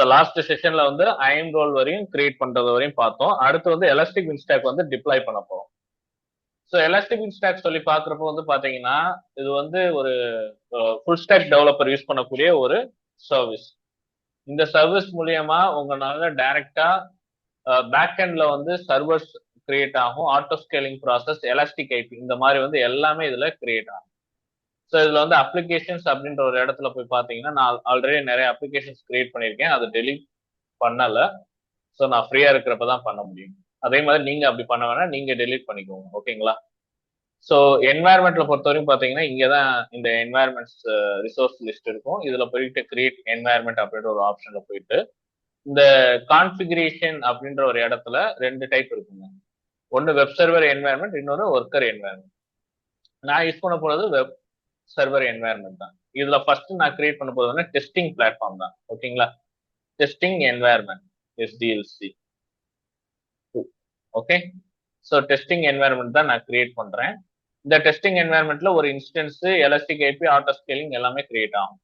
So last செஷன்ல வந்து IIM role வரையும் create பண்றது வரையும் பார்த்தோம். அடுத்து வந்து எலாஸ்டிக் வின்ஸ்டாக் வந்து டிப்ளாய் பண்ண போறோம். ஸோ எலாஸ்டிக் வின்ஸ்டாக் சொல்லி பார்க்குறப்போ வந்து பாத்தீங்கன்னா இது வந்து ஒரு ஃபுல் ஸ்டாக் டெவலப்பர் யூஸ் பண்ணக்கூடிய ஒரு சர்வீஸ். இந்த சர்வீஸ் மூலியமா உங்களால டைரக்டா பேக் எண்ட்ல வந்து சர்வர்ஸ் கிரியேட் ஆகும். Auto scaling process, elastic IP இந்த மாதிரி வந்து எல்லாமே இதுல கிரியேட் ஆகும். ஸோ இதுல வந்து அப்ளிகேஷன்ஸ் அப்படின்ற ஒரு இடத்துல போய் பாத்தீங்கன்னா நான் ஆல்ரெடி நிறைய அப்ளிகேஷன்ஸ் கிரியேட் பண்ணியிருக்கேன். அதை டெலிட் பண்ணல. ஸோ நான் ஃப்ரீயா இருக்கிறப்ப தான் பண்ண முடியும். அதே மாதிரி நீங்க அப்படி பண்ண வேணா நீங்க டெலிட் பண்ணிக்கோங்க. ஓகேங்களா? ஸோ என்வாயர்மெண்ட்ல பொறுத்தவரைக்கும் பாத்தீங்கன்னா இங்கதான் இந்த என்வாயர்மெண்ட்ஸ் ரிசோர்ஸ் லிஸ்ட் இருக்கும். இதுல போயிட்டு கிரியேட் என்வாயர்மெண்ட் அப்படின்ற ஒரு ஆப்ஷன்ல போயிட்டு இந்த கான்ஃபிகரேஷன் அப்படின்ற ஒரு இடத்துல ரெண்டு டைப் இருக்குங்க. ஒன்னு வெப் சர்வர் என்வாயர்மெண்ட், இன்னொரு ஒர்க்கர் என்வாயர்மெண்ட். நான் யூஸ் பண்ண போறது வெப் சர்வர் என்வாயர்மெண்ட் தான். இதுல ஃபர்ஸ்ட் நான் கிரியேட் பண்ண போறது டெஸ்டிங் பிளாட்ஃபார்ம் தான். ஓகேங்களா? Testing environment SDLC. Okay. So testing environment தான் நான் கிரியேட் பண்றேன். இந்த டெஸ்டிங் என்வாயர்மெண்ட்ல ஒரு instance, elastic IP, auto scaling எல்லாமே கிரியேட் ஆகும்.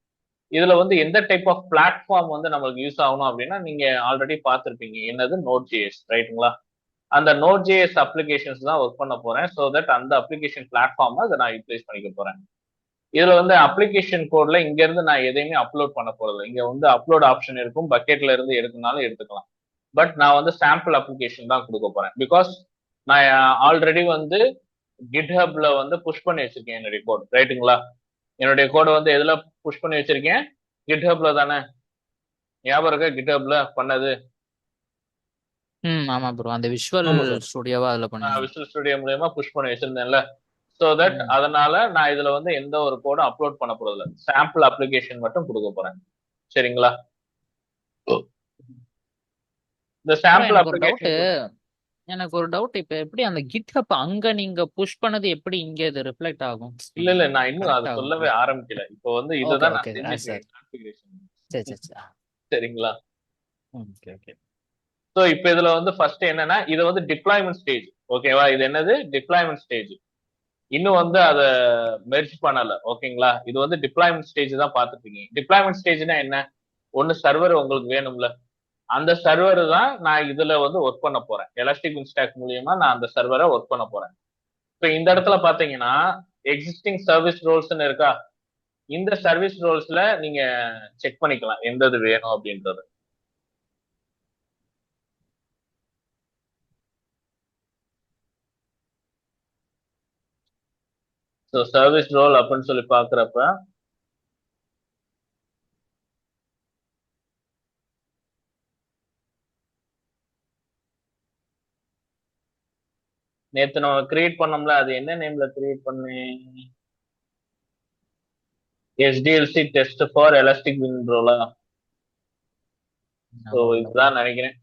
இதுல வந்து எந்த டைப் ஆஃப் பிளாட்ஃபார்ம் வந்து நம்மளுக்கு யூஸ் ஆகணும் அப்படின்னா நீங்க ஆல்ரெடி பார்த்துருப்பீங்க. என்னது? Node.js, ரைட்டுங்களா? அந்த Node.js அப்ளிகேஷன்ஸ் தான் ஒர்க் பண்ண போறேன். ஸோ தட் அந்த அப்ளிகேஷன் பிளாட்ஃபார்ம் அதை நான் யூட்டிலைஸ் பண்ணிக்க போறேன். இதுல வந்து அப்ளிகேஷன் கோட்ல இங்க இருந்து நான் எதையுமே அப்லோட் பண்ண போறது. இங்க வந்து அப்லோட் ஆப்ஷன் இருக்கும். பக்கெட்ல இருந்து எடுக்கனாலும் எடுத்துக்கலாம். பட் நான் வந்து சாம்பிள் அப்ளிகேஷன் தான் கொடுக்க போறேன். பிகாஸ் நான் ஆல்ரெடி வந்து கிட்ஹப்ல வந்து புஷ் பண்ணி வச்சிருக்கேன் என்னுடைய கோட், ரைட்டுங்களா? என்னுடைய கோடை வந்து எதுல புஷ் பண்ணி வச்சிருக்கேன்? கிட்ஹப்ல தானே? ஞாபகம் இருக்கா கிட்ஹப்ல பண்ணது? ஆமா ப்ரோ. அந்த விஷுவல் ஸ்டுடியோவா அதுல பண்ணீங்க. விஷுவல் ஸ்டுடியோ மூலமா புஷ் பண்ணி வச்சிருந்தேன்ல. சோ தட் அதனால நான் இதுல வந்து எந்த ஒரு கோடும் அப்லோட் பண்ண போறது இல்ல. சாம்பிள் அப்ளிகேஷன் மட்டும் கொடுக்க போறேன். சரிங்களா? இந்த சாம்பிள் அப்ளிகேஷன் எனக்கு ஒரு டவுட். இப்ப எப்படி அந்த GitHub அங்க நீங்க புஷ் பண்ணது எப்படி இங்க இது ரிஃப்ளெக்ட் ஆகும்? இல்ல இல்ல நான் இன்னும் அதை கனெக்ட் ஆகும். சொல்லவே ஆரம்பிக்கல. இப்போ வந்து ஓகே இதுதான் நான் ஓகே செஞ்சுட்டு சார். இருக்கேன் கான்ஃபிகரேஷன். சரி சரி சரி. சரிங்களா? Okay okay. சோ இப்போ இதுல வந்து ஃபர்ஸ்ட் என்னன்னா இது வந்து டிப்ளாய்மெண்ட் ஸ்டேஜ். ஓகேவா? இது என்னது? Deployment stage. இன்னும் வந்து அதை மெர்ஜ் பண்ணல. ஓகேங்களா? இது வந்து டிப்ளாய்மெண்ட் ஸ்டேஜ் தான் பார்த்துட்டு இருக்கீங்க. டிப்ளாய்மெண்ட் ஸ்டேஜ்னா என்ன? ஒன்னு சர்வர் உங்களுக்கு வேணும்ல, அந்த சர்வர் தான் நான் இதுல வந்து ஒர்க் பண்ண போறேன். எலாஸ்டிக் வின்ஸ்டாக் மூலியமா நான் அந்த சர்வரை ஒர்க் பண்ண போறேன். இப்போ இந்த இடத்துல பாத்தீங்கன்னா எக்ஸிஸ்டிங் சர்வீஸ் ரோல்ஸ்னு இருக்கா? இந்த சர்வீஸ் ரோல்ஸ்ல நீங்க செக் பண்ணிக்கலாம் எந்த இது வேணும் அப்படின்றது. ஸோ சர்வீஸ் ரோல் அப்படின்னு சொல்லி பாக்குறப்ப நேத்து நம்ம கிரியேட் பண்ணோம்ல, அது என்ன நேம்ல கிரியேட் பண்ணேன்? SDLC test for Elastic Bean ரோலா? ஸோ இதுதான் நினைக்கிறேன்.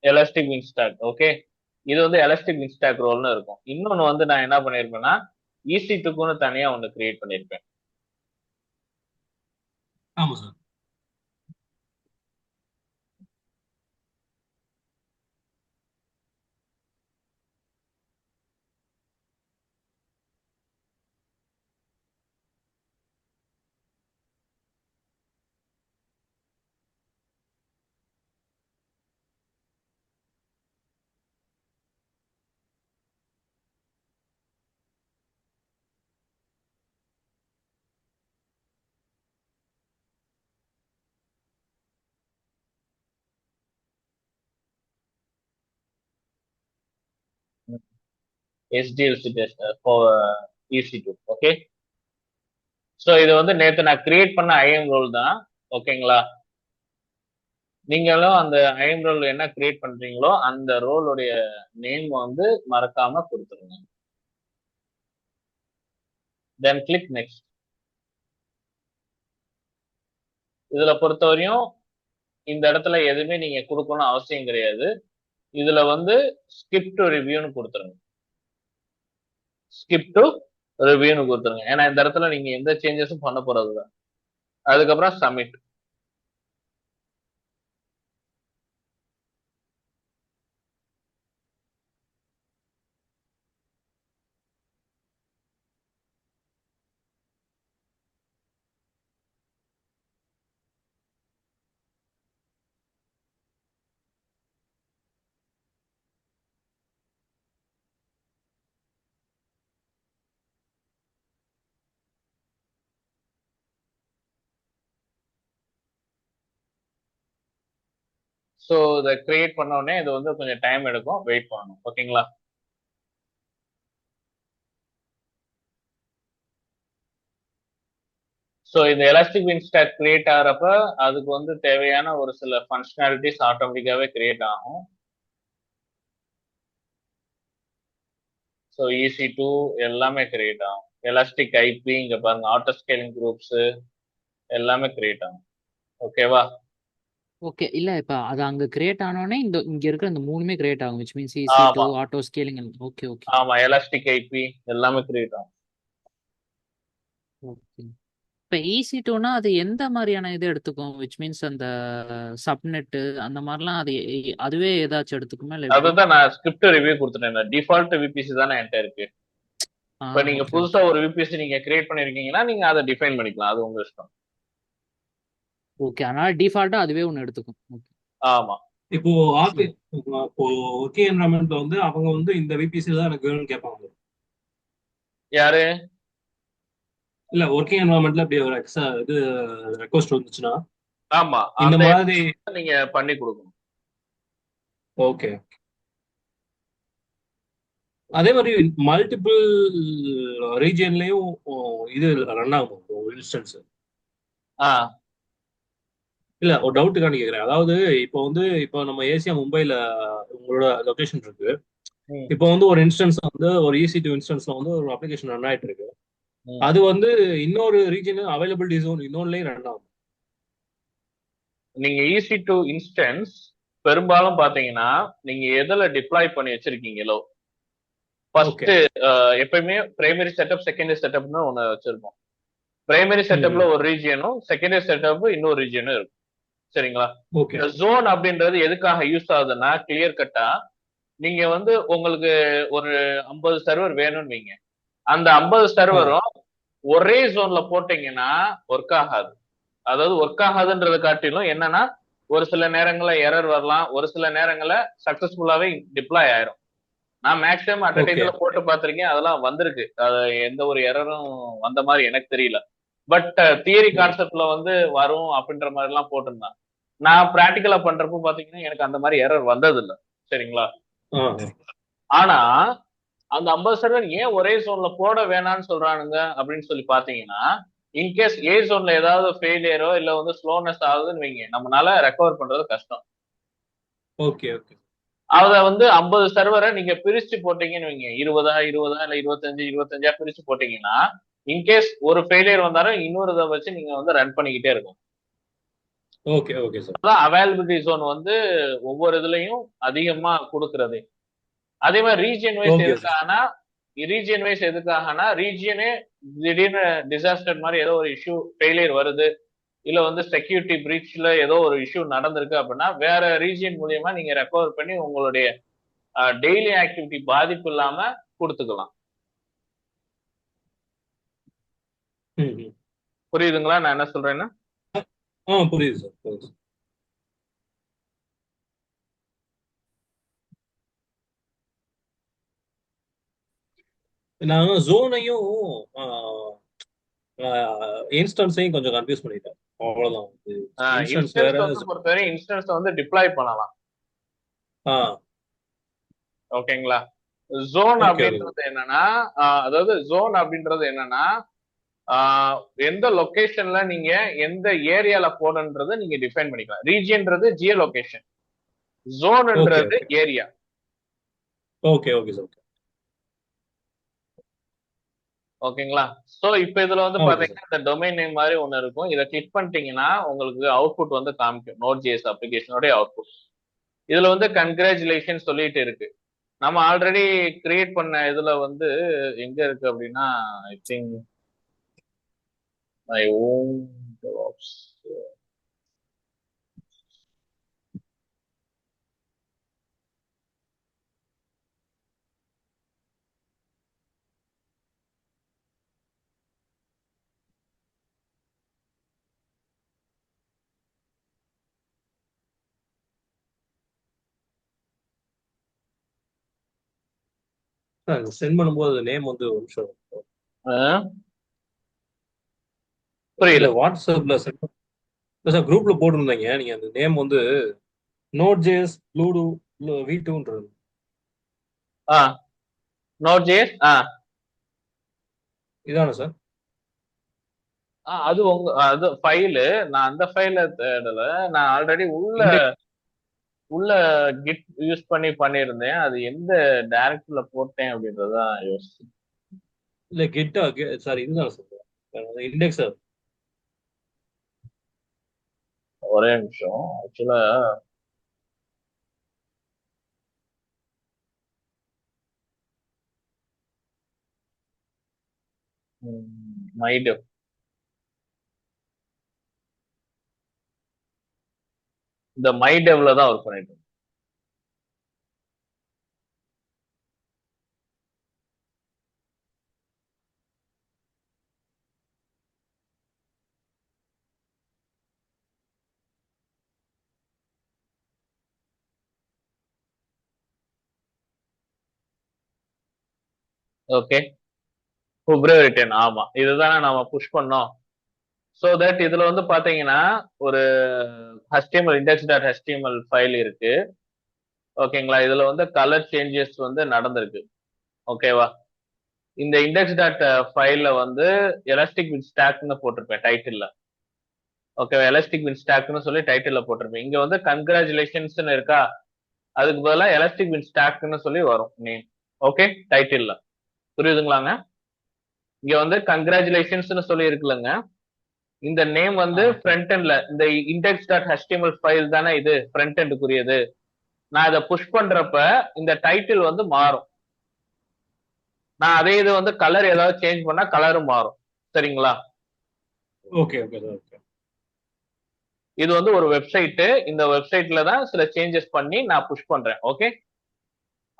Elastic Beanstalk. ஓகே. இது வந்து எலாஸ்டிக் வின் ஸ்டாக் ரோல்னு இருக்கும். இன்னொன்னு வந்து நான் என்ன பண்ணிருப்பேன்னா EC2க்குன்னு தனியா ஒன்னு கிரியேட் பண்ணிருப்பேன். ஆமா sir. SDLC test for EC2. Okay. So இது வந்து நேத்து நான் கிரியேட் பண்ண ஐஎம் ரோல் தான். ஓகேங்களா? நீங்களும் அந்த ஐஎம் ரோல் என்ன கிரியேட் பண்றீங்களோ அந்த ரோலுடைய நேம் வந்து மறக்காம கொடுத்துருங்க. தென் கிளிக் நெக்ஸ்ட். இதுல பொறுத்தவரையும் இந்த இடத்துல எதுவுமே நீங்க கொடுக்கணும் அவசியம் கிடையாது. இதுல வந்து ஸ்கிப் டு ரிவ்யூன்னு கொடுத்துருங்க. ஸ்கிப் டு ரிவ்யூன்னு கொடுத்துருங்க. ஏன்னா இந்த இடத்துல நீங்க எந்த சேஞ்சஸும் பண்ண போறது தான். அதுக்கப்புறம் சப்மிட். ஸோ இதை கிரியேட் பண்ண உடனே இது வந்து கொஞ்சம் டைம் எடுக்கும், வெயிட் பண்ணணும். ஓகேங்களா? ஸோ இந்த எலாஸ்டிக் பின் ஸ்டாக் கிரியேட் ஆகிறப்ப அதுக்கு வந்து தேவையான ஒரு சில ஃபங்க்ஷனாலிட்டிஸ் ஆட்டோமேட்டிக்காவே கிரியேட் ஆகும். ஸோ EC2 எல்லாமே கிரியேட் ஆகும். எலாஸ்டிக் ஐபி இங்க பாருங்க, ஆட்டோ ஸ்கேலிங் குரூப்ஸ் எல்லாமே கிரியேட் ஆகும். ஓகேவா? ஓகே. இல்ல இப்ப அது அங்க கிரியேட் ஆனோனே இங்க இருக்கிற இந்த மூணுமே கிரியேட் ஆகும். which means EC2 ஆமா ஆட்டோ ஸ்கேலிங். ஓகே ஓகே ஆமா, எலாஸ்டிக் ஐபி எல்லாமே கிரியேட் ஆகும். ஓகே. இப்ப EC2னா அது எந்த மாதிரியான இது எடுத்துக்கும்? which means அந்த சப்நெட் அந்த மாதிரிலாம் அதுவே ஏதாச்சும் எடுத்துக்குமா இல்ல எப்படி? அதுதான் நான் ஸ்கிரிப்ட் ரிவ்யூ கொடுத்துட்டேன். டிஃபால்ட் விபிசி தானே என்கிட்ட இருக்கு. இப்ப நீங்க ஓகே புதுசா ஓகே ஒரு விபிசி நீங்க கிரியேட் பண்ணிருக்கீங்கன்னா நீங்க அதை டிஃபைன் பண்ணிக்கலாம், அது உங்க இஷ்டம். ஓகே. அதனால டிஃபால்ட்டா அதுவே ஒண்ணு எடுத்துக்கும். ஓகே. ஆமா. இப்போ இப்போ ஒர்க்கிங் என்வரான்மெண்ட்ல வந்து அவங்க வந்து இந்த விபிசி தான் எனக்கு வேணும்னு கேட்பாங்க. யாரு? இல்ல ஒர்க்கிங் என்வரான்மெண்ட்ல அப்படி ஒரு எக்ஸ்ட்ரா இது ரெக்வஸ்ட் வந்துச்சுன்னா ஆமா, இந்த அந்த மாதிரி நீங்க பண்ணி கொடுக்கணும். ஓகே. அதே மாதிரி மல்டிபிள் ரீஜியன்லயும் இது ரன் ஆகும் இன்ஸ்டன்ஸ். இல்ல ஒரு டவுட்டுக்கான கேக்குறேன். அதாவது இப்போ நம்ம ஏசியா மும்பைல உங்களோட லொகேஷன் இருக்கு. இப்போ வந்து ஒரு இன்ஸ்டன்ஸ் வந்து ஒரு EC2 இன்ஸ்டன்ஸ்ல வந்து ஒரு அப்ளிகேஷன் ரன் ஆயிட்டு இருக்கு. அது வந்து இன்னொரு ரீஜன் அவைலபிலிட்டி ஜோன் இன்னொன்னுலயும் ரன் ஆகும். நீங்க EC2 இன்ஸ்டன்ஸ் பெரும்பாலும் பாத்தீங்கன்னா நீங்க எதுல டிப்ளாய் பண்ணி வச்சிருக்கீங்களோ, ஃபர்ஸ்ட் எப்பயுமே பிரைமரி செட்டப் செகண்டரி செட்டப்னு ஒண்ணு வச்சிருப்போம். பிரைமரி செட்டப்ல ஒரு ரீஜியனும் செகண்டரி செட்டப் இன்னொரு ரீஜியனும் இருக்கும். சரிங்களா? இந்த ஜோன் அப்படின்றது எதுக்காக யூஸ் ஆகுதுன்னா, கிளியர் கட்டா நீங்க வந்து உங்களுக்கு ஒரு 50 சர்வர் வேணும்னு வைங்க, அந்த 50 சர்வரும் ஒரே ஜோன்ல போட்டீங்கன்னா ஒர்க் ஆகாது. அதாவது ஒர்க் ஆகாதுன்றதை காட்டிலும் என்னன்னா, ஒரு சில நேரங்கள்ல எரர் வரலாம், ஒரு சில நேரங்கள்ல சக்சஸ்ஃபுல்லாவே டிப்ளாய் ஆயிரும். நான் மேக்ஸிமம் அட் டைம்ல போட்டு பார்த்திருக்கேன், அதெல்லாம் வந்திருக்கு. அது எந்த ஒரு எரரும் வந்த மாதிரி எனக்கு தெரியல. பட் தியரி கான்செப்ட்ல வந்து வரும் அப்படின்ற மாதிரி எல்லாம் போட்டிருந்தான். நான் பிராக்டிகலா பண்றப்போ பாத்தீங்கன்னா எனக்கு அந்த மாதிரி எரர் வந்தது இல்லை. சரிங்களா? ஆனா அந்த 50 சர்வர் ஏன் ஒரே ஜோன்ல போட வேணாம்னு சொல்றானுங்க அப்படின்னு சொல்லி பாத்தீங்கன்னா, இன்கேஸ் ஏ ஜோன்ல ஏதாவது ஃபெயிலியரோ இல்ல வந்து ஸ்லோனஸ் ஆகுதுன்னு வைங்க, நம்மளால ரெக்கவர் பண்றது கஷ்டம். Okay okay. அத வந்து 50 சர்வரை நீங்க பிரிச்சு போட்டீங்கன்னு வைங்க, 20 இல்ல 25 பிரிச்சு போட்டீங்கன்னா, இன்கேஸ் ஒரு ஃபெயிலியர் வந்தாலும் இன்னொரு இதை வச்சு நீங்க வந்து ரன் பண்ணிக்கிட்டே இருக்கும். Okay okay sir. அதான் அவைலபிலிட்டி ஜோன் வந்து ஒவ்வொரு இதுலயும் அதிகமா கொடுக்கறது. அதே மாதிரி ரீஜியன் வைஸ் எதுக்காகனா ரீஜியனே திடீர்னு டிசாஸ்டர் மாதிரி ஏதோ ஒரு இஷ்யூ ஃபெயிலியர் வருது, இல்ல வந்து செக்யூரிட்டி பிரீச்ல ஏதோ ஒரு இஷ்யூ நடந்திருக்கு அப்படின்னா வேற ரீஜியன் மூலியமா நீங்க ரெக்கவர் பண்ணி உங்களுடைய டெய்லி ஆக்டிவிட்டி பாதிப்பு இல்லாம கொடுத்துக்கலாம். புரியுதுங்களா நான் என்ன சொல்றேன்னா? புரியுது சார், புரியுது. நான் ஜோனையும் இன்ஸ்டன்ஸையும் கொஞ்சம் கன்ஃபியூஸ் பண்ணிட்டேன், அவ்வளவுதான். பொறுத்தவரை இன்ஸ்டன்ஸ் வந்து டிப்ளாய் பண்ணலாம். ஓகேங்களா? ஜோன் அப்படின்றது என்னன்னா, அதாவது ஜோன் அப்படின்றது என்னன்னா, எந்த லொகேஷன்ல நீங்க எந்த ஏரியால போடணுன்றதை நீங்க டிஃபைன் பண்ணிக்கலாம். ரீஜியன்றது ஜியோ லொகேஷன், ஜோன்ன்றது ஏரியா. Okay okay sir. ஓகேங்களா? சோ இப்போ இதுல வந்து பாத்தீங்கன்னா இந்த டொமைன் நேம் மாதிரி ஒண்ணு இருக்கும். இதை கிளிக் பண்ணிட்டீங்கன்னா உங்களுக்கு அவுட்புட் வந்து காமிக்கும், Node.js அப்ளிகேஷனோட அவுட்புட். இதுல வந்து கங்க்ராச்சுலேஷன் சொல்லிட்டு இருக்கு. நம்ம ஆல்ரெடி கிரியேட் பண்ண இதுல வந்து எங்க இருக்கு அப்படின்னா, I think my own DevOps. Sent பண்ணும்போது நேம் வந்து ஒரு நிமிஷம் புரியல. வாட்ஸ்அப்ல சென்ட் சார், குரூப்ல போட்டிருந்தீங்க நீங்க அந்த நேம் வந்து நோட் ஜேஎஸ் ப்ளூடு V2ன்றது. நோட் ஜேஎஸ் இதானே சார்? அது அது ஃபைலு. நான் அந்த ஃபைல தேடல. நான் ஆல்ரெடி உள்ள கிட் யூஸ் பண்ணி பண்ணியிருந்தேன். அது எந்த டைரக்டரியில போட்டேன் அப்படின்றதான் யோசிச்சு. இல்ல கிட்டா சாரி இதுதான் சார் இண்டெக்ஸ். ஒரே நிமிஷம். ஆக்சுவலா மைடெவ் இந்த மைடெவ்ல தான் ஒர்க் பண்ணிட்டு இருக்கேன். Okay, February 10. ஆமா, இதுதானே நாம புஷ் பண்ணோம். ஸோ தட் இதுல வந்து பாத்தீங்கன்னா ஒரு HTML index.html ஃபைல் இருக்கு. ஓகேங்களா? இதுல வந்து கலர் சேஞ்சஸ் வந்து நடந்திருக்கு. ஓகேவா? இந்த index.டாட் ஃபைல்ல வந்து எலாஸ்டிக் வித் ஸ்டாக்னு போட்டிருப்பேன் டைட்டில்ல. ஓகேவா? எலாஸ்டிக் வித் ஸ்டாக்னு சொல்லி டைட்டில்ல போட்டிருப்பேன். இங்க வந்து கங்க்ராச்சுலேஷன்ஸ்னு இருக்கா, அதுக்கு பதிலா எலாஸ்டிக் வித் ஸ்டாக்னு சொல்லி வரும் நேம். ஓகே, டைட்டில்ல புரியுதுங்களாங்க? இங்க வந்து கங்க்ராச்சுலேஷன்ஸ்னு சொல்லி இருக்குல்லங்க, இந்த நேம் வந்து ஃப்ரண்ட் எண்ட்ல இந்த index.html ஃபைல் தானே இது ஃப்ரண்ட் எண்டுக்குரியது. நான் இதை புஷ் பண்றப்ப இந்த டைட்டில் வந்து மாறும். நான் அதே இது வந்து கலர் ஏதாவது சேஞ்ச் பண்ணா கலரும் மாறும். சரிங்களா? Okay okay sir. ஓகே, இது வந்து ஒரு வெப்சைட். இந்த வெப்சைட்ல தான் சில சேஞ்சஸ் பண்ணி நான் புஷ் பண்றேன். ஓகே,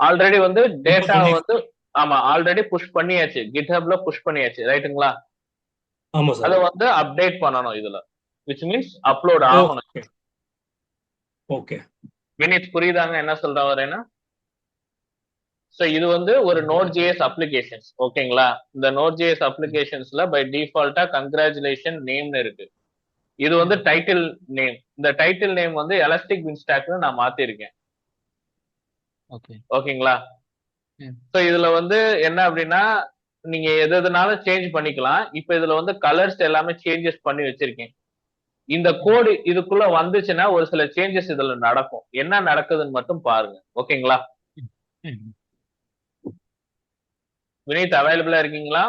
ஆல்ரெடி வந்து டேட்டா வந்து ஆல்ரெடி புஷ் பண்ணியாச்சு, GitHubல புஷ் பண்ணியாச்சு, ரைட்டுங்களா? ஆமா சார். அதை வந்து அப்டேட் பண்ணணும் இதுல, which மீன்ஸ் அப்லோட் ஆகணும். ஓகே, வினித் புரியுதாங்க என்ன சொல்ற வரேன்னா? சோ இது வந்து ஒரு Node.js அப்ளிகேஷன்ஸ். ஓகேங்களா? இந்த Node.js அப்ளிகேஷன்ஸ்ல பை டிஃபால்ட்டா கங்க்ராச்சுலேஷன் நேம்னு இருக்கு. இது வந்து டைட்டில் நேம். இந்த டைட்டில் நேம் வந்து எலாஸ்டிக் வித் ஸ்டாக்னு நான் மாத்திருக்கேன். ஓகேங்களா? சோ இதுல வந்து என்ன அப்படின்னா, நீங்க எதுனாலும் சேஞ்ச் பண்ணிக்கலாம். இப்ப இதுல வந்து கலர்ஸ் எல்லாமே சேஞ்சஸ் பண்ணி வச்சிருக்கேன். இந்த கோடு இதுக்குள்ள வந்துச்சுன்னா ஒரு சில சேஞ்சஸ் இதுல நடக்கும். என்ன நடக்குதுன்னு மட்டும் பாருங்க. ஓகேங்களா? வினீத் அவைலபிளா இருக்கீங்களா?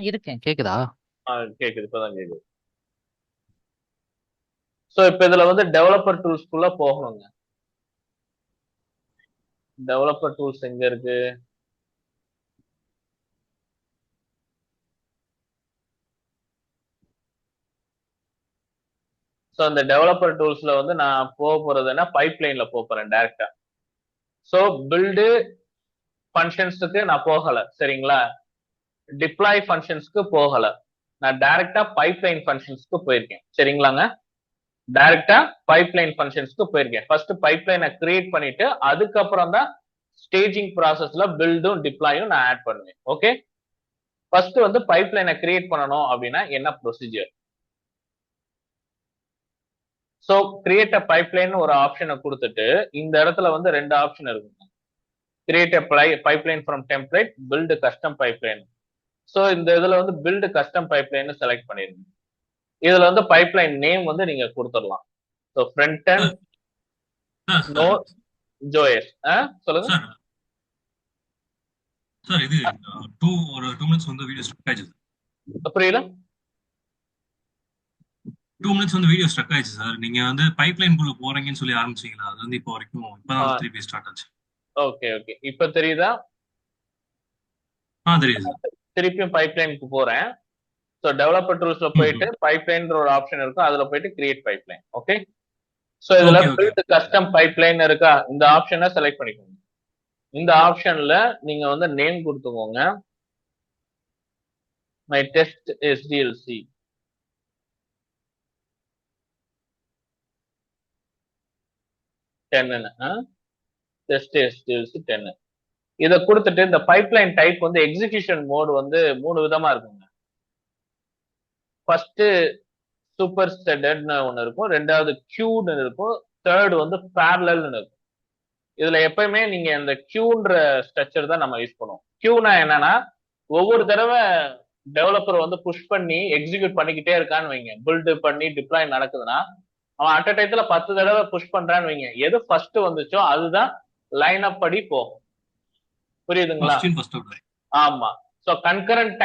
இருக்கேன். கேக்குதா? கேக்குது, இப்பதான் கேக்குது. சோ இப்ப இதுல வந்து டெவலப்பர் டூல்ஸ்க்குள்ள போகணுங்க. டெவலப்பர் டூல்ஸ் எங்க இருக்கு? சோ அந்த டெவலப்பர் டூல்ஸ்ல வந்து நான் போறது என்ன, பைப்லைன்ல போறேன் டைரக்டா. சோ பில்டு ஃபங்க்ஷன்ஸ்க்கு நான் போகல, சரிங்களா? டிப்ளாய் ஃபங்க்ஷன்ஸ்க்கு போகல, நான் டைரக்டா பைப்லைன் ஃபங்க்ஷன்ஸ்க்கு போயிருக்கேன். சரிங்களாங்க? டைரக்டா பைப்லைன் ஃபங்க்ஷன்ஸ்க்கு போயிருக்கேன். ஃபர்ஸ்ட் பைப்லைனை கிரியேட் பண்ணிட்டு அதுக்கப்புறம் தான் ஸ்டேஜிங் ப்ராசஸ்ல பில்டும் டிப்ளாயும் நான் ஆட் பண்ணுவேன். ஓகே, ஃபர்ஸ்ட் வந்து பைப்லைனை கிரியேட் பண்ணணும் அப்படின்னா என்ன procedure? So create a pipeline ஒரு ஆப்ஷனை கொடுத்துட்டு இந்த இடத்துல வந்து ரெண்டு ஆப்ஷன் இருக்குங்க. Create a pipeline from template, build custom pipeline. So இந்த இதுல வந்து பில்ட் கஸ்டம் பைப்லைன் செலக்ட் பண்ணிருங்க. இதுல வந்து பைப்லைன் நேம் வந்து நீங்க கொடுத்துடலாம். So front and Node.js. சொல்லுங்க சார். இது ஒரு 2 மினிட்ஸ் வந்து வீடியோ ஸ்ட்ரக் ஆயிடுச்சு. புரியல? 2 மினிட்ஸ் வந்து வீடியோ ஸ்ட்ரக் ஆயிடுச்சு சார். நீங்க வந்து பைப்லைன் குள்ள போறீங்கன்னு சொல்லி ஆரம்பிச்சீங்களா? அது வந்து இப்போ வரைக்கும் இப்பதான் திருப்பி ஸ்டார்ட் ஆச்சு. ஓகே ஓகே, இப்ப தெரியுதா? தெரியுது. திருப்பியும் பைப்லைனுக்கு போறேன். சோ டெவலப்பர் டூல்ஸ்ல போயிட்டு பைப்லைன் ஒரு ஆப்ஷன் இருக்கும், அதுல போயிட்டு கிரியேட் பைப்லைன். ஓகே, சோ இதுல பில்ட் கஸ்டம் பைப்லைன் இருக்கா, இந்த ஆப்ஷனை செலக்ட் பண்ணிக்கோங்க. இந்த ஆப்ஷன்ல நீங்க வந்து நேம் கொடுத்துக்கோங்க. My test SDLC. Test SDLC 10. இதை கொடுத்துட்டு இந்த பைப்லைன் டைப் வந்து எக்ஸிகியூஷன் மோட் வந்து 3 விதமா இருக்குங்க. ஃபர்ஸ்ட் சூப்பர் ஸ்டெடட்னு ஒன்னு இருக்கும், ரெண்டாவது கியூன்னு இருக்கும், தேர்ட் வந்து பேரலல்னு இருக்கும். இதுல எப்பயுமே நீங்க இந்த கியூன்ற ஸ்ட்ரக்சர் தான் நம்ம யூஸ் பண்ணுவோம். கியூனா என்னன்னா ஒவ்வொரு தடவை டெவலப்பர் வந்து புஷ் பண்ணி எக்ஸிக்யூட் பண்ணிக்கிட்டே இருக்கான்னு வைங்க, பில்டு பண்ணி டிப்ளாய் நடக்குதுன்னா அவன் அட் அ டயத்துல 10 தடவை புஷ் பண்றான்னு வைங்க, எது ஃபர்ஸ்ட் வந்துச்சோ அதுதான் லைன் அப் படி போகும். புரியுதுங்களா? ஆமா. சோ கன்கரண்ட்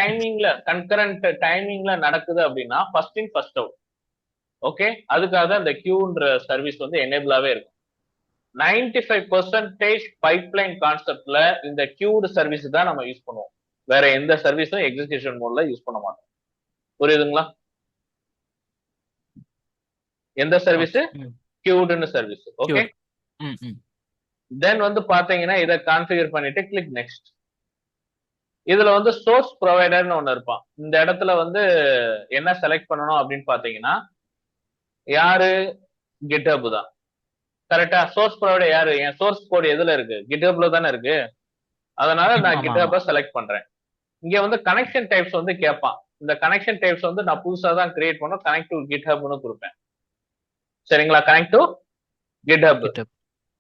டைமிங்ல நடக்குது அப்படின்னா first in first out. Okay, அதுக்காக தான் இந்த கியூன்ற சர்வீஸ் வந்து எனேபிளாவே இருக்கும். 95% பைப்லைன் கான்செப்ட்ல இந்த கியூடு சர்வீஸ் தான் நம்ம யூஸ் பண்ணுவோம். வேற எந்த சர்வீஸும் எக்ஸிகியூஷன் மோட்ல யூஸ் பண்ண மாட்டோம். புரியுதுங்களா? எந்த சர்வீஸ்? கியூடுன்னு சர்வீஸ். ஓகே, தென் வந்து பாத்தீங்கன்னா இதை கான்ஃபிகர் பண்ணிட்டு கிளிக் நெக்ஸ்ட். இதுல வந்து சோர்ஸ் ப்ரொவைடர்னு ஒண்ணு இருப்பான். இந்த இடத்துல வந்து என்ன செலக்ட் பண்ணணும் அப்படின்னு பாத்தீங்கன்னா யாரு? GitHub தான். கரெக்டா? சோர்ஸ் ப்ரொவைடர் யாரு? என் சோர்ஸ் கோட் எதுல இருக்கு? GitHubல தானே இருக்கு. அதனால நான் GitHub செலக்ட் பண்றேன். இங்க வந்து கனெக்ஷன் டைப்ஸ் வந்து கேட்பான். இந்த கனெக்ஷன் டைப்ஸ் வந்து நான் புதுசா தான் கிரியேட் பண்ணோம். கனெக்ட் டு GitHubனு கொடுப்பேன். சரிங்களா? Connect to GitHub.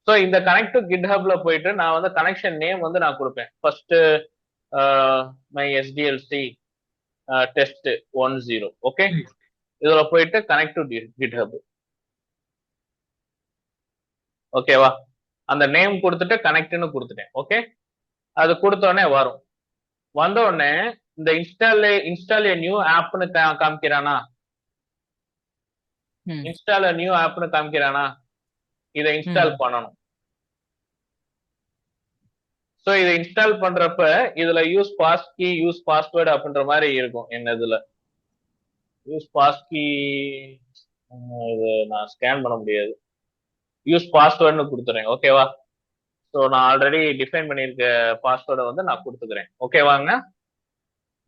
சோ இந்த கனெக்ட் டு GitHubல போயிட்டு நான் வந்து கனெக்ஷன் நேம் வந்து நான் கொடுப்பேன். First my SDLC test 10. Okay, இதுல போயிட்டு கனெக்ட் டு GitHub. ஓகேவா? அந்த நேம் கொடுத்துட்டு கனெக்ட்னு கொடுத்துட்டேன். ஓகே, அது கொடுத்த உடனே வரும். வந்த உடனே இந்த இன்ஸ்டால் நியூ ஆப்னு காமிக்கிறானா? இன்ஸ்டால் நியூ ஆப்னு காமிக்கிறானா? இதை இன்ஸ்டால் பண்ணணும். சோ இதை இன்ஸ்டால் பண்றப்ப இதுல use passkey, use password அப்படின்ற மாதிரி இருக்கும். என்ன இதுல யூஸ் பாஸ் கீ இது நான் ஸ்கேன் பண்ண முடியாது. யூஸ் பாஸ்வேர்டுன்னு கொடுத்துறேன். ஓகேவா? ஸோ நான் ஆல்ரெடி டிஃபைன் பண்ணியிருக்க பாஸ்வேர்டை வந்து நான் கொடுத்துக்கிறேன். ஓகேவாங்க?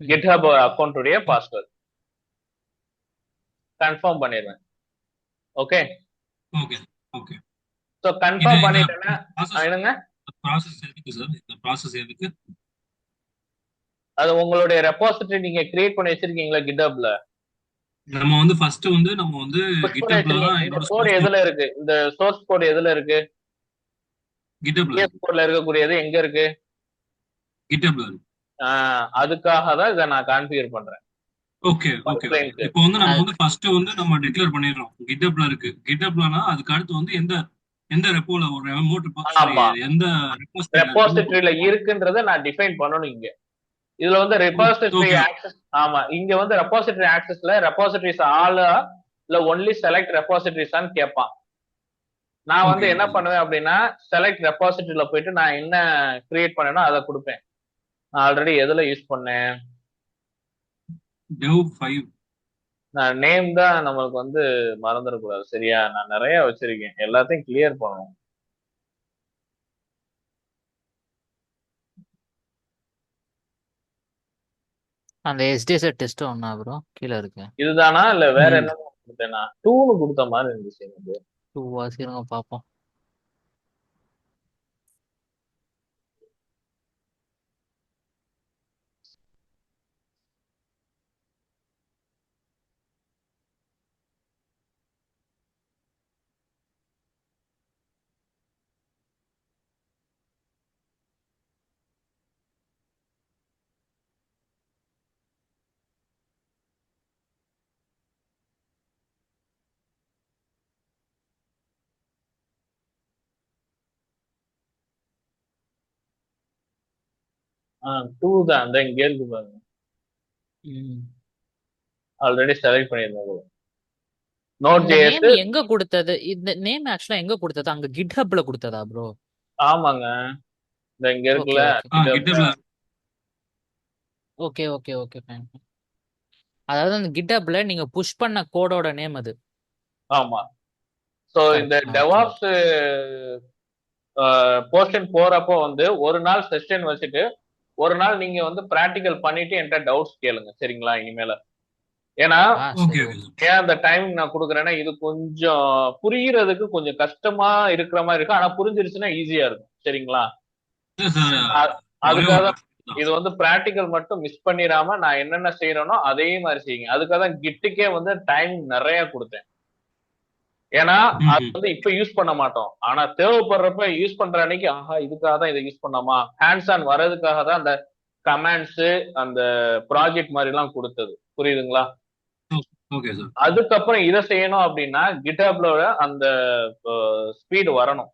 GitHub அக்கௌண்ட்டுடைய பாஸ்வேர்டு கன்ஃபார்ம் பண்ணிடுவேன். ஓகே, ஸோ கன்ஃபார்ம் பண்ணிட்டேன்னா என்னங்க அது உங்களுடைய ரெபாசிட்டரி நீங்க கிரியேட் பண்ணி வச்சிருக்கீங்களா GitHubல? நம்ம வந்து ஃபர்ஸ்ட் வந்து நம்ம வந்து GitHubல தான் இந்த கோட் எதுல இருக்கு? இந்த சோர்ஸ் கோட் எதுல இருக்கு? GitHubல கோட்ல இருக்கக்கூடியது எங்க இருக்கு? GitHubல. அதுக்காக தான் இதை நான் கான்ஃபிகர் பண்றேன். Okay okay. இப்போ வந்து நம்ம வந்து ஃபர்ஸ்ட் வந்து நம்ம டிக்ளேர் பண்ணிடுறோம் GitHubல இருக்கு. GitHubலனா அதுக்கு அடுத்து வந்து எந்த ரெப்போல ஒரு ரெமோட் எந்த ரெபாசிட்டரியில இருக்குன்றதை நான் டிஃபைன் பண்ணணும். இங்க இதுல வந்து ரெபாசிட்டரி ஆக்சஸ். ஆமா, இங்க வந்து ரெபாசிட்டரி ஆக்சஸ்ல ரெபாசிட்டரிஸ் ஆலா இல்ல ஒன்லி செலக்ட் ரெபாசிட்டரிஸான்னு கேட்பான். நான் வந்து என்ன பண்ணுவேன் அப்படின்னா செலக்ட் ரெபாசிட்டரியில போயிட்டு நான் என்ன கிரியேட் பண்ணேனோ அதை கொடுப்பேன். நான் ஆல்ரெடி எதுல யூஸ் பண்ணேன்? நான் நேம் தான் நம்மளுக்கு வந்து மறந்துடக்கூடாது. சரியா? நான் நிறைய வச்சிருக்கேன், எல்லாத்தையும் கிளியர் பண்ணணும். அந்த SDLC டெஸ்ட் ஒண்ணா ப்ரோ கீழ இருக்கு? இதுதானா இல்ல வேற என்ன கொடுத்தேனா? 2னு கொடுத்த மாதிரி இருந்துச்சு எனக்கு. 2 இருங்க பாப்போம். டூ தான் அந்த இங்க இருக்கு பாருங்க. ஆல்ரெடி செலக்ட் பண்ணிருந்தேன். Node.js எங்க கொடுத்தது? இந்த நேம் ஆக்சுவலா எங்க கொடுத்தது? அங்க GitHubல கொடுத்ததா ப்ரோ? ஆமாங்க, இந்த இங்க இருக்குல. Okay okay okay fine. அதாவது அந்த GitHubல நீங்க புஷ் பண்ண கோடோட நேம் அது. ஆமா. சோ இந்த DevOps போர்ஷன் போறப்போ வந்து ஒரு நாள் செஷன் வச்சுட்டு ஒரு நாள் நீங்க வந்து பிராக்டிகல் பண்ணிட்டு என்கிட்ட டவுட்ஸ் கேளுங்க. சரிங்களா? இனிமேல ஏன்னா ஏன் அந்த டைமிங் நான் கொடுக்குறேன்னா இது கொஞ்சம் புரியறதுக்கு கொஞ்சம் கஷ்டமா இருக்கிற மாதிரி இருக்கும். ஆனா புரிஞ்சிருச்சுன்னா ஈஸியா இருக்கும். சரிங்களா? அதுக்காக இது வந்து பிராக்டிகல் மட்டும் மிஸ் பண்ணிடாம நான் என்னென்ன செய்யறேனோ அதே மாதிரி செய்யுங்க. அதுக்காக தான் கிட்டுக்கே வந்து டைம் நிறைய கொடுத்தேன். ஏன்னா அது ம். வந்து இப்ப யூஸ் பண்ண மாட்டோம். ஆனா தேவைப்படுறப்ப யூஸ் பண்ற அன்னைக்கு ஆஹா இதுக்காக தான் இதை யூஸ் பண்ணாமா, ஹேண்ட்ஸ் ஆன் வர்றதுக்காக தான் அந்த கமாண்ட்ஸ் அந்த ப்ராஜெக்ட் மாதிரி எல்லாம் கொடுத்தது. புரியுதுங்களா? Okay sir. அதுக்கப்புறம் இதை செய்யணும் அப்படின்னா கிட்ஹப்ல அந்த ஸ்பீடு வரணும்.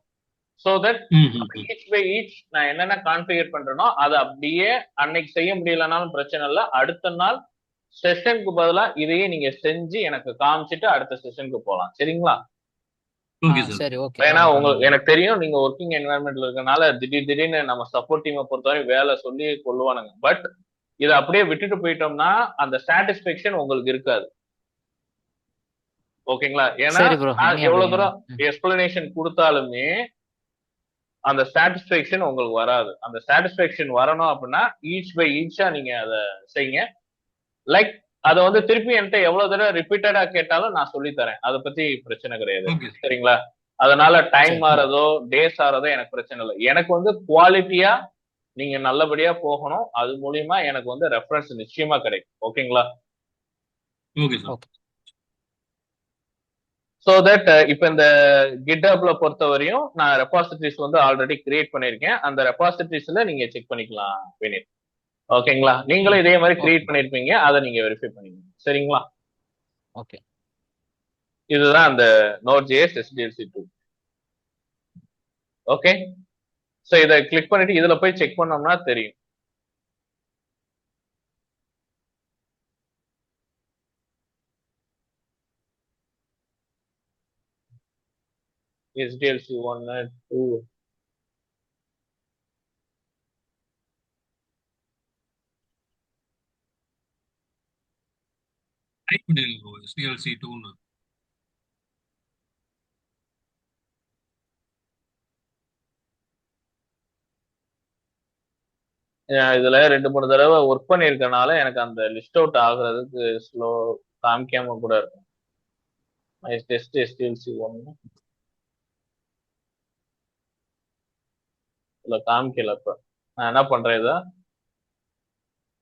So that each by each நான் என்னென்ன கான்ஃபிகர் பண்றேனோ அதை அப்படியே அன்னைக்கு செய்ய முடியலனாலும் பிரச்சனை இல்லை, அடுத்த நாள் செஷனுக்கு பதிலா இதையே நீங்க செஞ்சு எனக்கு காமிச்சிட்டு அடுத்த செஷனுக்கு போகலாம். சரிங்களா? Okay sir. சரி, ஓகே. ஏன்னா பண்ணுங்க. எனக்கு தெரியும் நீங்க ஒர்க்கிங் என்வாயன்மெண்ட்ல இருக்கனால திடீர்னு நம்ம சப்போர்ட் டீமை பொறுத்தவரை வேலை சொல்லி கொள்ளுவானுங்க. பட் இதை அப்படியே விட்டுட்டு போயிட்டோம்னா அந்த சாட்டிஸ்பேக்ஷன் உங்களுக்கு இருக்காது. ஓகேங்களா? ஏன்னா சரி ப்ரோ, நான் இனி எவ்வளவு அப்படி தூரம் எக்ஸ்பிளனேஷன் கொடுத்தாலுமே அந்த சாட்டிஸ்பேக்ஷன் உங்களுக்கு வராது. அந்த சாட்டிஸ்பேக்ஷன் வரணும் அப்படின்னா ஈச் பை ஈச்சா நீங்க அதை செய்யுங்க. லைக் அதை வந்து திருப்பி என்கிட்ட எவ்வளவு தடவை ரிப்பீட்டடா கேட்டாலும் நான் சொல்லி தரேன். அதை பத்தி பிரச்சனை கிடையாது. சரிங்களா? அதனால டைம் சரி. மாறதோ டேஸ் ஆறதோ எனக்கு பிரச்சனை இல்லை. எனக்கு வந்து குவாலிட்டியா நீங்க நல்லபடியா போகணும். அது மூலியமா எனக்கு வந்து ரெஃபரன்ஸ் நிச்சயமா கிடைக்கும். ஓகேங்களா? Okay sir. Okay. So that இப்ப இந்த கிட்ஹப்ல பொறுத்த வரையும் நான் ரெபாசிட்டரிஸ் வந்து ஆல்ரெடி கிரியேட் பண்ணிருக்கேன். அந்த ரெபாசிட்டரிஸ்ல நீங்க செக் பண்ணிக்கலாம் வினித். ஓகேங்களா? நீங்களும் இதே மாதிரி கிரியேட் ஓகே. பண்ணிருப்பீங்க, அதை நீங்க வெரிஃபை பண்ணிக்கணும். சரிங்களா? ஓகே. இதுதான் அந்த Node.js SDLC2. ஓகே. சோ இதை கிளிக் பண்ணிட்டு இதுல போய் செக் பண்ணோம்னா தெரியும். SDLC 1 2 டைப் பண்ணுங்க ப்ரோ, SDLC 2ன்னு. இதுல 2-3 தடவை ஒர்க் பண்ணிருக்கனால எனக்கு அந்த லிஸ்ட் அவுட் ஆகுறதுக்கு ஸ்லோ காமிக்காம கூட இருக்கும். டெஸ்ட் SDLC 1 இல்ல காமிக்கல. இப்ப நான் என்ன பண்றேன், இதை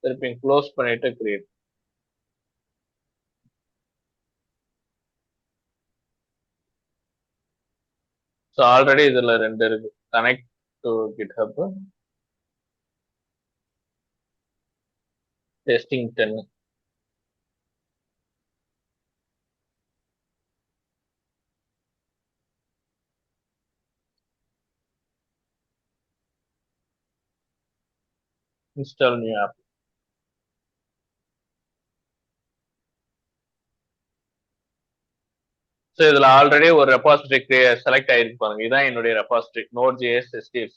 திருப்பி க்ளோஸ் பண்ணிட்டு கிரியேட். ஸோ ஆல்ரெடி இதுல 2 இருக்கு. Connect to GitHub, testing 10. Install new app. So இதுல ஆல்ரெடி ஒரு ரெபாசிட்டரி செலக்ட் ஆயிருக்கு பாருங்க. இதான் என்னுடைய ரெபாசிட்டரி Node.js SDLC.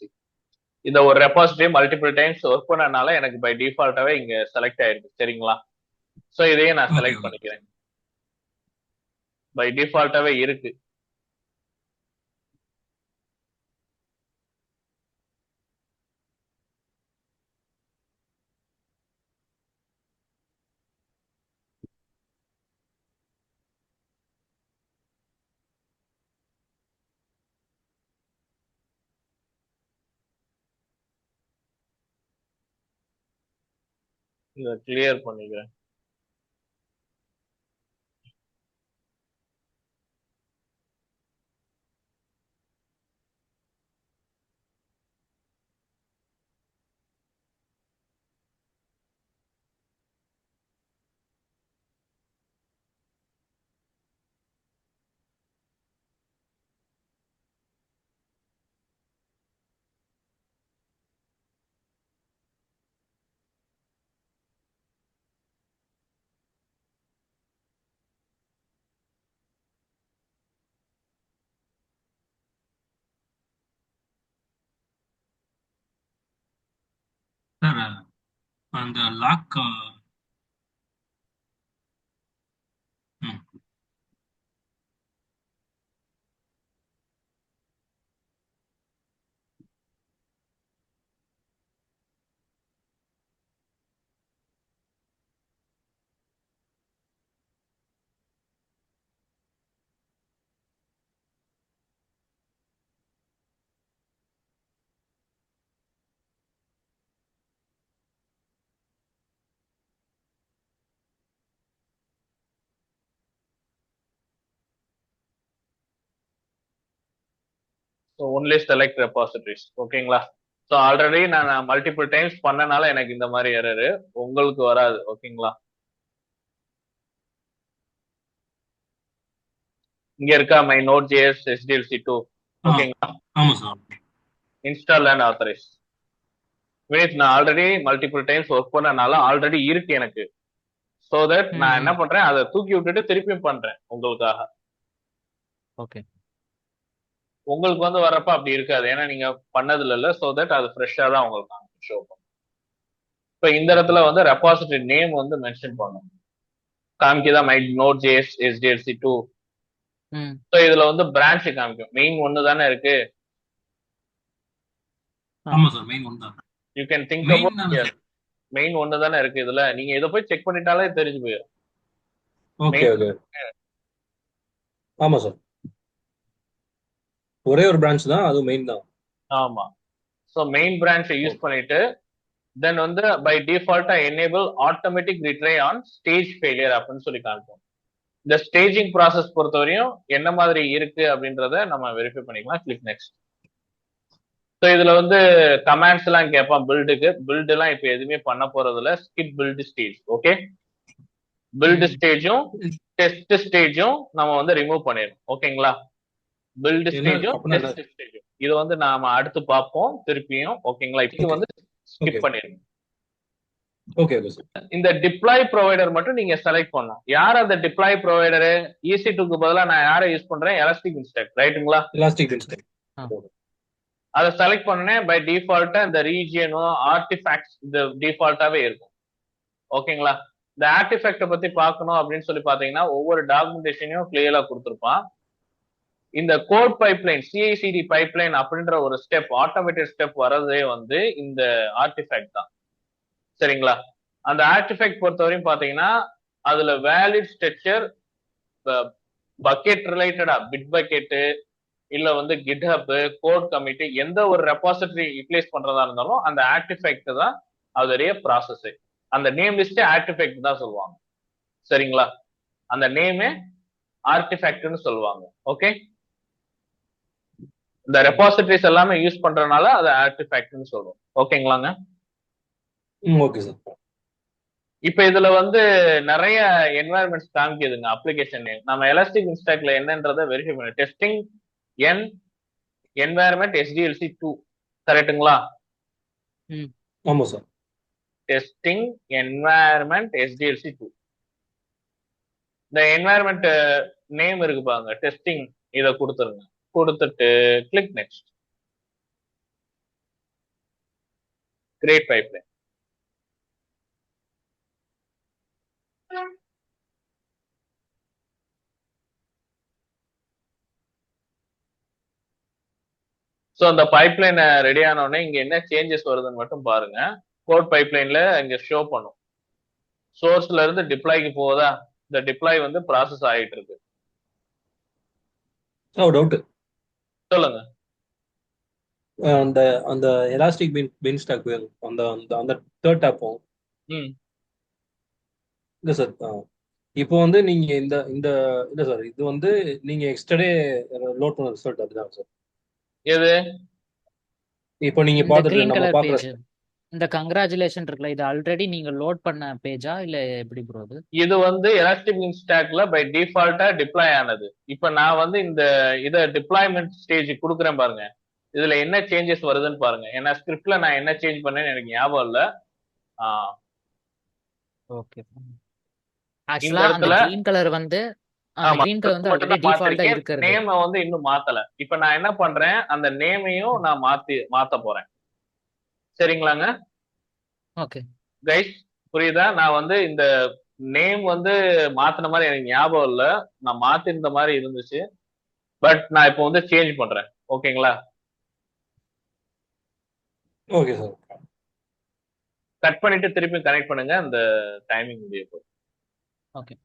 இந்த ஒரு ரெபாசிட்டரி மல்டிபிள் டைம்ஸ் ஒர்க் பண்ணனால எனக்கு பை டிஃபால்ட்டாவே இங்க செலக்ட் ஆயிருக்கு. சரிங்களா? ஸோ இதையே நான் ஓகே. செலக்ட் பண்ணிக்கிறேன். பை டிஃபால்ட்டாவே இருக்கு. இதை கிளியர் பண்ணிக்கிறேன். சார் அந்த log. So only select repositories. ஓகேங்களா? ஸோ ஆல்ரெடி நான் மல்டிபிள் டைம்ஸ் பண்ணனால எனக்கு இந்த மாதிரி எரரு, உங்களுக்கு வராது. ஓகேங்களா? இங்க இருக்கா மை நோட் ஜேஎஸ் SDLC2. ஓகேங்களா? ஆமா சார். Install and authorise. வெயிட், நான் ஆல்ரெடி மல்டிபிள் டைம்ஸ் ஒர்க் பண்ணனால ஆல்ரெடி இருக்கு எனக்கு. ஸோ தட் நான் என்ன பண்றேன், அதை தூக்கி விட்டுட்டு திருப்பியும் பண்றேன் உங்களுக்காக. ஓகே. உங்களுக்கு வந்து வர்றப்ப அப்படி இருக்காது, ஏன்னா நீங்க பண்ணதுல இல்ல. ஸோ தட் அது ஃப்ரெஷ்ஷா தான் உங்களுக்கு ஷோ பண்ணும். இப்போ இந்த இடத்துல வந்து ரெபாசிட்டரி நேம் வந்து மென்ஷன் பண்ணும், காமிக்குதா my node JS SDLC2. So இதுல வந்து பிரான்ச் காமிக்கும். மெயின் ஒன்னு தானே இருக்கு. ஆமா சார், மெயின் ஒன் தான். You can think about main ஒன்னு தானே இருக்கு இதுல. நீங்க இதை போய் செக் பண்ணிட்டாலே தெரிஞ்சு போயிடும். Okay okay. ஆமா சார், ஒரே ஒரு பிரான்ச் தான், அது மெயின் தான். ஆமா. ஸோ மெயின் பிரான்ச்சை யூஸ் பண்ணிட்டு தென் வந்து பை டிஃபால்ட்டா enable automatic retry on stage failure அப்படின்னு சொல்லி காமிப்போம். இந்த ஸ்டேஜிங் ப்ராசஸ் பொறுத்தவரையும் என்ன மாதிரி இருக்கு அப்படின்றத நம்ம வெரிஃபை பண்ணிக்கலாம். Click next. ஸோ இதுல வந்து கமாண்ட்ஸ் எல்லாம் கேட்பான் பில்டுக்கு. பில்டு எல்லாம் இப்ப எதுவுமே பண்ண போறதுல, skip build stage. Okay, build ஸ்டேஜும் டெஸ்ட் ஸ்டேஜும் நம்ம வந்து ரிமூவ் பண்ணிடணும். ஓகேங்களா? பில்டு ஸ்டேஜும் டெஸ்ட் ஸ்டேஜும் இது வந்து நாம அடுத்து பார்ப்போம் திருப்பியும். ஓகேங்களா? இப்போ வந்து ஸ்கிப் பண்ணிடணும். Okay okay sir. இந்த டிப்ளாய் ப்ரொவைடர் மட்டும் நீங்க செலக்ட் பண்ணணும். யார் அந்த டிப்ளாய் ப்ரொவைடர்? EC2க்கு பதிலா நான் யாரை யூஸ் பண்றேன்? எலாஸ்டிக் இன்ஸ்டாக். ரைட்டுங்களா? எலாஸ்டிக் இன்ஸ்டாக். அதை செலக்ட் பண்ணேன். பை டிஃபால்ட்டா இந்த ரீஜியனும் ஆர்டிஃபேக்ட்ஸ் இந்த டிஃபால்ட்டாவே இருக்கும். ஓகேங்களா? இந்த ஆர்டிஃபேக்ட பத்தி பார்க்கணும் அப்படின்னு சொல்லி பாத்தீங்கன்னா ஒவ்வொரு டாக்குமெண்டேஷனையும் கிளியரா கொடுத்துருப்பான். இந்த கோட் பைப்லைன் CI/CD பைப்லைன் அப்படின்ற ஒரு ஸ்டெப், ஆட்டோமேட்டட் ஸ்டெப் வரதே வந்து இந்த ஆர்டிஃபேக்ட் தான். சரிங்களா? அந்த ஆர்டிஃபேக்ட் பொறுத்தவரையும் பாத்தீங்கன்னா அதுல வேலிட் ஸ்ட்ரக்சர், பக்கெட் ரிலேட்டடா பிட் பக்கெட்டு, இல்ல வந்து கிட்ஹப், கோட் கமிட்டி, எந்த ஒரு ரெபாசிட்டரி யூட்டிலைஸ் பண்றதா இருந்தாலும் அந்த ஆர்டிஃபேக்ட் தான் அதோடைய ப்ராசஸ். அந்த நேம் லிஸ்ட் ஆர்டிஃபேக்ட் தான் சொல்லுவாங்க. சரிங்களா? அந்த நேமே ஆர்டிஃபேக்ட்னு சொல்லுவாங்க. ஓகே, இந்த ரெபாசிட்டரிஸ் எல்லாமே யூஸ் பண்றதுனால அதை ஆர்டிஃபேக்ட்னு சொல்றோம். ஓகேங்களாங்க? Okay sir. இப்ப இதுல வந்து நிறைய என்வாயர்மெண்ட்ஸ் காமிக்குதுங்க அப்ளிகேஷன் நேம். நம்ம எலாஸ்டிக் இன்ஸ்டாக்ல என்னன்றதை வெரிஃபை பண்ண டெஸ்டிங் என்வாயர்மெண்ட் SDLC2 கரெக்ட்டுங்களா? ஆமா சார். Testing environment SDLC2. இந்த என்வாயர்மெண்ட் நேம் இருக்கு பாருங்க, டெஸ்டிங், இதை கொடுத்துருங்க. கொடுத்துட்டு click next. Create pipeline. So அந்த பைப்லைன் ரெடி ஆனோடனே இங்க என்ன சேஞ்சஸ் வருதுன்னு மட்டும் பாருங்க. கோட் பைப்லைன்ல இங்க ஷோ பண்ணும். சோர்ஸ்ல இருந்து டிப்ளாய்க்கு போகுதா? இந்த டிப்ளாய் வந்து ப்ராசஸ் ஆகிட்டு இருக்கு. டவுட் சொல்லுங்க. அந்த அந்த எலாஸ்டிக் பின் ஸ்டாக் அந்த அந்த தேர்ட் டேப்பும் இல்ல சார். இப்போ வந்து நீங்க இந்த இந்த இல்ல சார், இது வந்து நீங்க எக்ஸ்டர்டே லோட் பண்ண ரிசல்ட் அதுதான் சார். எது இப்போ நீங்க பாத்துட்டு நம்ம பாக்குற இந்த கங்க்ராச்சுலேஷன் இருக்குல்ல, இது ஆல்ரெடி நீங்க லோட் பண்ண பேஜா இல்ல எப்படி ப்ரோ? இது வந்து எலாஸ்டிக் இன்ஸ்டாக்ல பை டிஃபால்ட்டா டிப்ளாய் ஆனது. இப்ப நான் வந்து இந்த இத டிப்ளாய்மெண்ட் ஸ்டேஜ் கொடுக்குறேன் பாருங்க. இதுல என்ன சேஞ்சஸ் வருதுன்னு பாருங்க. ஏன்னா ஸ்கிரிப்ட்ல நான் என்ன சேஞ்ச் பண்ணேன்னு எனக்கு ஞாபகம் இல்ல. ஓகே, ஆக்சுவலா அந்த கிரீன் கலர் வந்து கிரீன் கலர் வந்து ஆல்ரெடி டிஃபால்ட்டா இருக்கு. நேம் வந்து இன்னும் மாத்தல. இப்ப நான் என்ன பண்றேன், அந்த நேமையும் நான் மாத்த போறேன். சரிங்களாங்க? ஓகே கைஸ், புரியுதா? நான் வந்து இந்த நேம் வந்து மாத்தின மாதிரி எனக்கு ஞாபகம் இல்ல. நான் மாத்திருந்த மாதிரி இருந்துச்சு. பட் நான் இப்போ வந்து சேஞ்ச் பண்றேன். ஓகேங்களா? Okay sir. கட் பண்ணிட்டு திருப்பி கனெக்ட் பண்ணுங்க. அந்த டைமிங் முடிய போகுது. ஓகே.